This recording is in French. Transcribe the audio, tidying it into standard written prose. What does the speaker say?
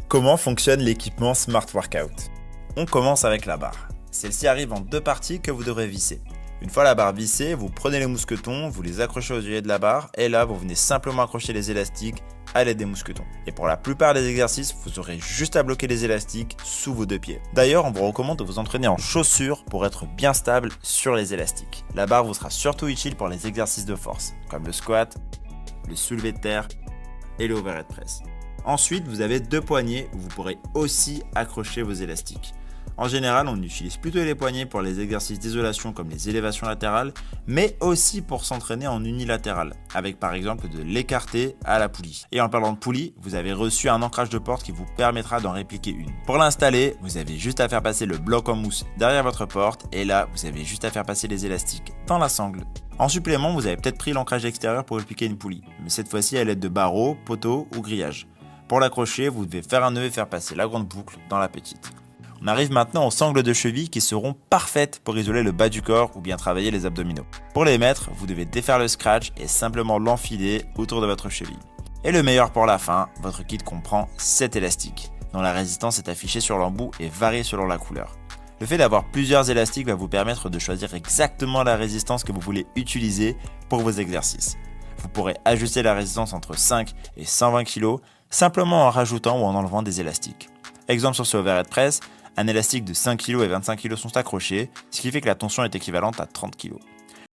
Comment fonctionne l'équipement Smart Workout? On commence avec la barre. Celle-ci arrive en deux parties que vous devrez visser. Une fois la barre vissée, vous prenez les mousquetons, vous les accrochez aux yeux de la barre et là vous venez simplement accrocher les élastiques à l'aide des mousquetons. Et pour la plupart des exercices, vous aurez juste à bloquer les élastiques sous vos deux pieds. D'ailleurs, on vous recommande de vous entraîner en chaussures pour être bien stable sur les élastiques. La barre vous sera surtout utile pour les exercices de force, comme le squat, le soulevé de terre et le overhead press. Ensuite, vous avez deux poignées où vous pourrez aussi accrocher vos élastiques. En général, on utilise plutôt les poignets pour les exercices d'isolation comme les élévations latérales, mais aussi pour s'entraîner en unilatéral, avec par exemple de l'écarté à la poulie. Et en parlant de poulie, vous avez reçu un ancrage de porte qui vous permettra d'en répliquer une. Pour l'installer, vous avez juste à faire passer le bloc en mousse derrière votre porte, et là, vous avez juste à faire passer les élastiques dans la sangle. En supplément, vous avez peut-être pris l'ancrage extérieur pour répliquer une poulie, mais cette fois-ci à l'aide de barreaux, poteaux ou grillages. Pour l'accrocher, vous devez faire un nœud et faire passer la grande boucle dans la petite. On arrive maintenant aux sangles de cheville qui seront parfaites pour isoler le bas du corps ou bien travailler les abdominaux. Pour les mettre, vous devez défaire le scratch et simplement l'enfiler autour de votre cheville. Et le meilleur pour la fin, votre kit comprend 7 élastiques, dont la résistance est affichée sur l'embout et varie selon la couleur. Le fait d'avoir plusieurs élastiques va vous permettre de choisir exactement la résistance que vous voulez utiliser pour vos exercices. Vous pourrez ajuster la résistance entre 5 et 120 kg simplement en rajoutant ou en enlevant des élastiques. Exemple sur ce overhead press, un élastique de 5 kg et 25 kg sont accrochés, ce qui fait que la tension est équivalente à 30 kg.